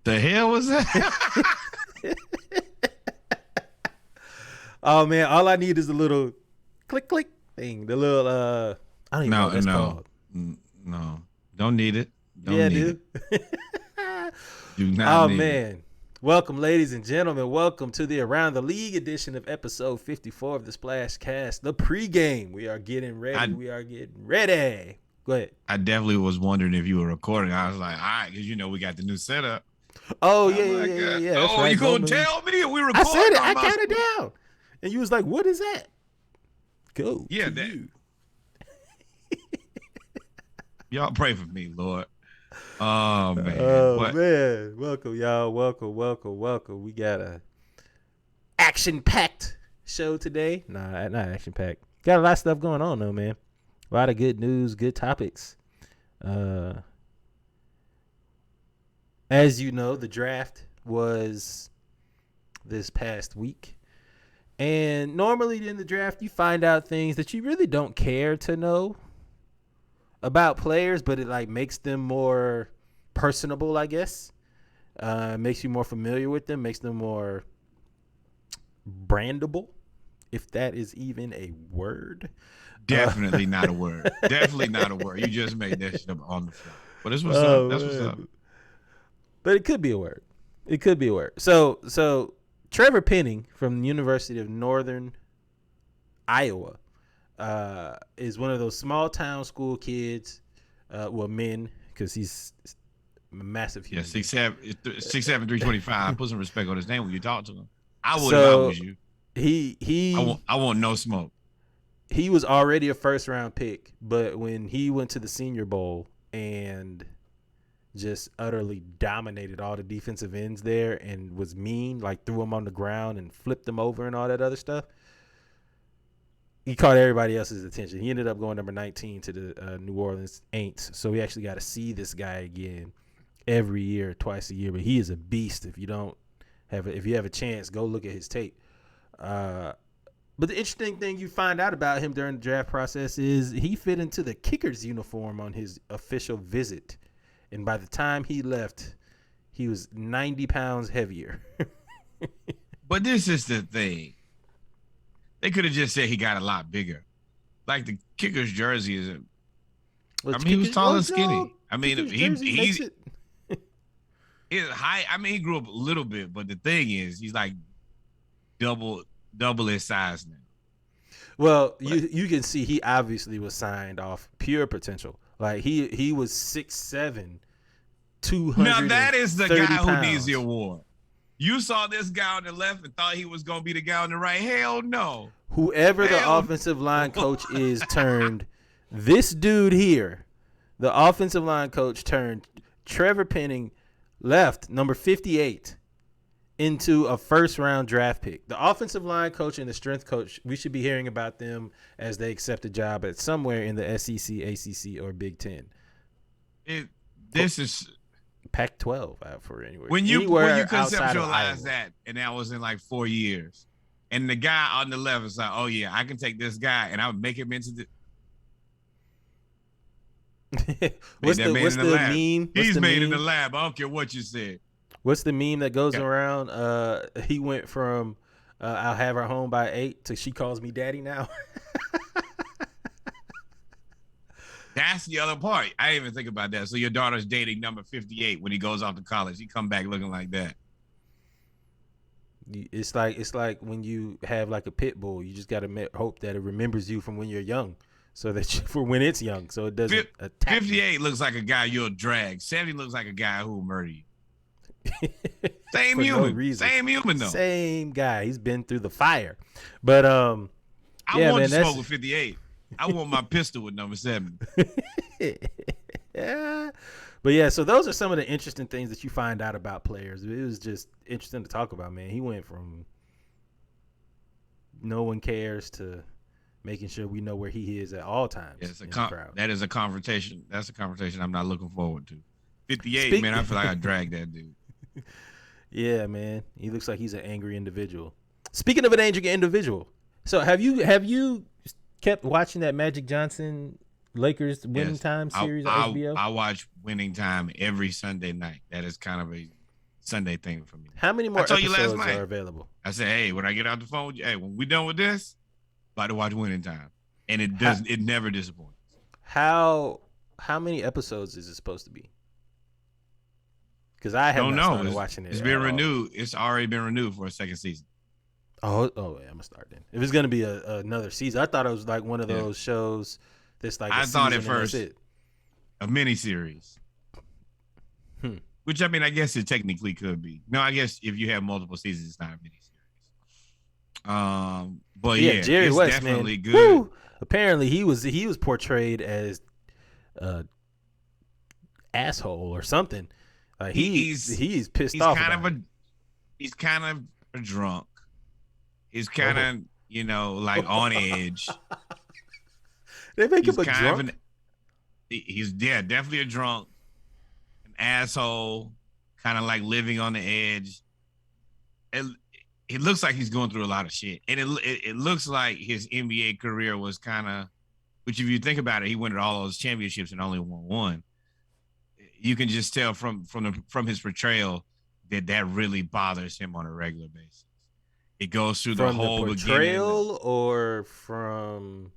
The hell was that? Oh man, all I need is a little click click thing. The little I don't even know what that's called. No. Don't need it. Yeah, Don't need dude. it. Do not Oh need it. man. Welcome, ladies and gentlemen. Welcome to the Around the League edition of episode 54 of the Splash Cast, the pregame. We are getting ready. Go ahead. I definitely was wondering if you were recording. I was like, all right, because we got the new setup. Oh, yeah. That's right. You gonna tell me we recording? I said it. I counted down. And you was like, what is that? Go. Yeah, you. Y'all pray for me, Lord. Oh, man. Man. Welcome, y'all. Welcome. We got a action-packed show today. Nah, not action-packed. Got a lot of stuff going on, though, man. A lot of good news, good topics. As you know, the draft was this past week. And normally in the draft, you find out things that you really don't care to know about players, but it like makes them more personable, I guess. Makes you more familiar with them, makes them more brandable, if that is even a word. Definitely not a word. Definitely not a word. You just made that shit up on the fly. But that's what's up. That's what's up. But it could be a word. So Trevor Penning from the University of Northern Iowa is one of those small town school kids, men, because he's a massive human. Yeah, 6'7", 325. Put some respect on his name when you talk to him. I would if I was you. I want no smoke. He was already a first round pick, but when he went to the Senior Bowl and just utterly dominated all the defensive ends there and was mean, like threw them on the ground and flipped them over and all that other stuff, he caught everybody else's attention. He ended up going number 19 to the New Orleans Aints. So we actually got to see this guy again every year, twice a year. But he is a beast. If you have a chance, go look at his tape. But the interesting thing you find out about him during the draft process is he fit into the kicker's uniform on his official visit. And by the time he left, he was 90 pounds heavier. But this is the thing. They could have just said he got a lot bigger. Like the kicker's jersey is he was tall and skinny. I mean, he's high. I mean, he grew up a little bit, but the thing is, he's like double his size now. Well, you can see he obviously was signed off pure potential. Like he was 6'7", 200. Now that is the guy who needs the award. You saw this guy on the left and thought he was going to be the guy on the right. Hell no. Whoever the offensive line coach is turned this dude here, the offensive line coach turned Trevor Penning, left number 58, into a first-round draft pick. The offensive line coach and the strength coach, we should be hearing about them as they accept a job at somewhere in the SEC, ACC, or Big Ten. This is Pac-12 out for anywhere. When you conceptualize that, and that was in like 4 years, and the guy on the left is like, oh yeah, I can take this guy and I would make him into the. What's the meme? He's made in the lab. I don't care what you said. What's the meme that goes around? He went from I'll have her home by 8 to she calls me daddy now. That's the other part. I didn't even think about that. So your daughter's dating number 58 when he goes off to college. He come back looking like that. It's like when you have like a pit bull. You just got to hope that it remembers you from when you're young, so that for when it's young, so it doesn't attack 58 you. Looks like a guy you'll drag. 70 looks like a guy who will murder you. Same human. No Same human though. Same guy. He's been through the fire. But I want to smoke with 58. I want my pistol with number 7. Yeah. But yeah, so those are some of the interesting things that you find out about players. It was just interesting to talk about, man. He went from no one cares to making sure we know where he is at all times. Yeah, that is a confrontation. That's a confrontation I'm not looking forward to. 58, man, I feel like I dragged that dude. Yeah, man. He looks like he's an angry individual. Speaking of an angry individual, so have you kept watching that Magic Johnson Lakers Winning Time series on HBO? I watch Winning Time every Sunday night. That is kind of a Sunday thing for me. How many more episodes are available? I said, hey, when I get out the phone with you, hey, when we done with this, about to watch Winning Time. And it never disappoints. How many episodes is it supposed to be? Because I haven't started watching it. It's been renewed. It's already been renewed for a second season. Oh, yeah, I'm gonna start then. If it's gonna be another season, I thought it was like one of those shows that's like I thought at first a miniseries. Which I mean, I guess it technically could be. No, I guess if you have multiple seasons, it's not a miniseries. But yeah, Jerry it's West, definitely man. good. Woo! Apparently, he was portrayed as asshole or something. He's pissed off. He's kind of a drunk. He's kind of like on edge. They make him a drunk. He's definitely a drunk, an asshole, kind of like living on the edge. It looks like he's going through a lot of shit, and it looks like his NBA career was kind of, which if you think about it, he won all those championships and only won one. You can just tell from his portrayal that really bothers him on a regular basis. It goes through the whole portrayal, or from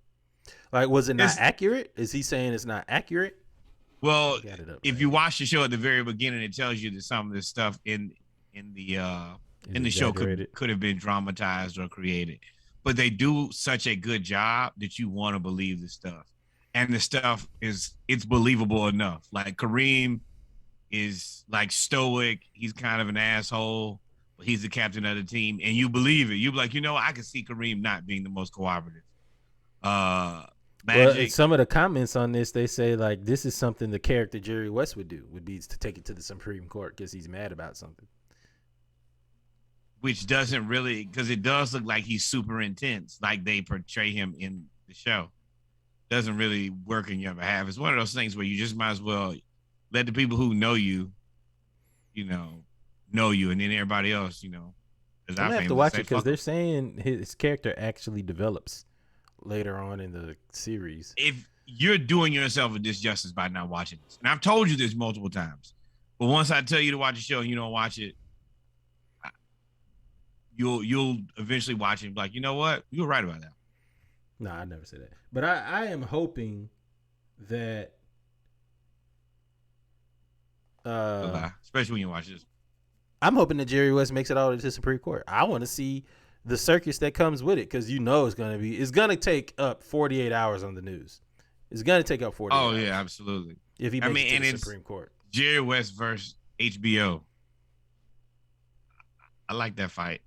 like, was it not accurate? Is he saying it's not accurate? Well, if you watch the show at the very beginning, it tells you that some of this stuff in the show could have been dramatized or created, but they do such a good job that you want to believe the stuff, and the stuff it's believable enough. Like Kareem is like stoic. He's kind of an asshole, but he's the captain of the team, and you believe it. You're like, I can see Kareem not being the most cooperative. Well, some of the comments on this, they say like this is something the character Jerry West would be to take it to the Supreme Court because he's mad about something. Which doesn't really, because it does look like he's super intense, like they portray him in the show. Doesn't really work in your behalf. It's one of those things where you just might as well let the people who know you, know you, and then everybody else, I'm gonna have to watch it because they're saying his character actually develops later on in the series. If you're doing yourself a disjustice by not watching this, and I've told you this multiple times, but once I tell you to watch a show and you don't watch it, you'll eventually watch it and be like, you know what? You were right about that. No, I never said that. But I am hoping that especially when you watch this. I'm hoping that Jerry West makes it all to the Supreme Court. I want to see the circus that comes with it because it's going to take up 48 hours on the news. It's going to take up 48 hours. Oh, yeah, absolutely. If he makes it to the Supreme Court. Jerry West versus HBO. I like that fight.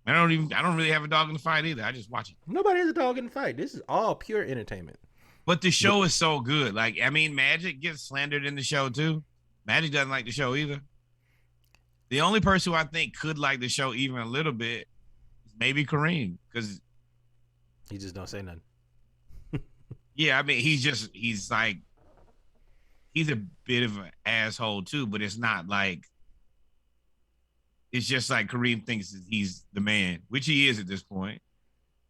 I don't really have a dog in the fight either. I just watch it. Nobody has a dog in the fight. This is all pure entertainment. But the show is so good. Like, I mean, Magic gets slandered in the show too. Magic doesn't like the show either. The only person who I think could like the show even a little bit is maybe Kareem, because he just don't say nothing. Yeah, I mean, he's a bit of an asshole too, but it's not like. It's just like Kareem thinks that he's the man, which he is at this point.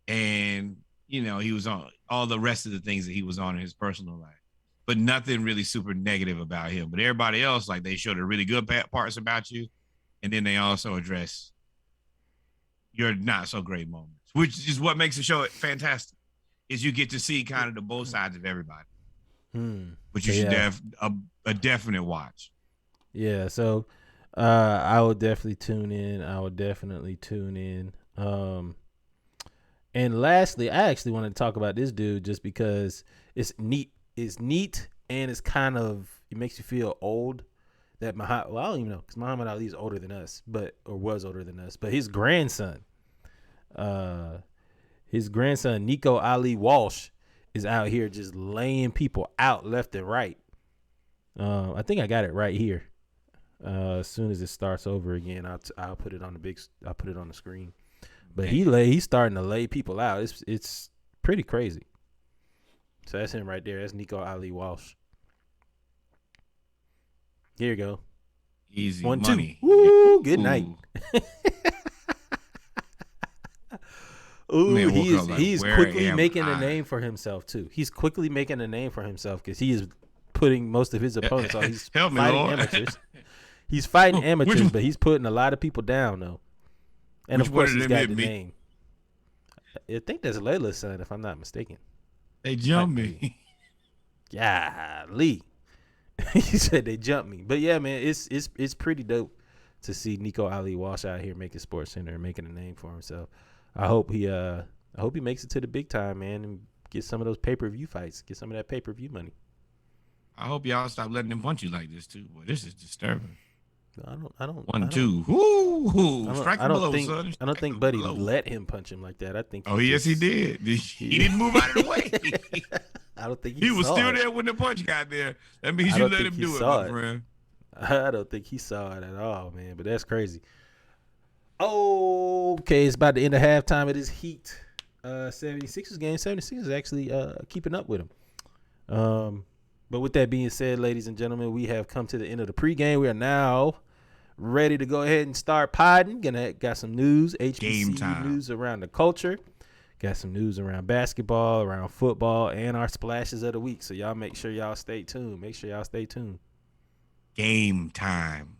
And, he was on all the rest of the things that he was on in his personal life. But nothing really super negative about him. But everybody else, like, they show the really good parts about you. And then they also address your not so great moments, which is what makes the show fantastic, is you get to see kind of the both sides of everybody. Which you should a definite watch. Yeah, so... I will definitely tune in. And lastly, I actually want to talk about this dude just because it's neat. It's neat, and it's kind of, it makes you feel old. That I don't even know, because Muhammad Ali is older than us, was older than us. But his grandson, Nico Ali Walsh, is out here just laying people out left and right. I think I got it right here. As soon as it starts over again, I'll put it on the screen. But he's starting to lay people out. It's pretty crazy. So that's him right there. That's Nico Ali Walsh. Here you go. Easy 1, money. 2. Woo! Good night. Ooh, he's quickly making a name for himself too. He's quickly making a name for himself because he is putting most of his opponents on. He's fighting amateurs. He's fighting amateurs, but he's putting a lot of people down though. And of course, he's got the name. I think that's Layla's son, if I'm not mistaken. They jumped me. Golly. He said they jumped me. But yeah, man, it's pretty dope to see Nico Ali Walsh out here making SportsCenter and making a name for himself. I hope he makes it to the big time, man, and get some of those pay-per-view fights, get some of that pay-per-view money. I hope y'all stop letting them punch you like this too. Boy, this is disturbing. I don't. 1, 2. Woo! Strike I don't below, think. son. I don't think Buddy let him punch him like that. I think. Oh yes, he did. He didn't move out of the way. I don't think he was still there when the punch got there. That means you let him do it, my friend. I don't think he saw it at all, man. But that's crazy. Okay, it's about the end of halftime. It is Heat 76ers game. 76ers actually keeping up with them. But with that being said, ladies and gentlemen, we have come to the end of the pregame. We are now ready to go ahead and start podding. Got some news, HBCU news around the culture. Got some news around basketball, around football, and our splashes of the week. So y'all make sure y'all stay tuned. Game time.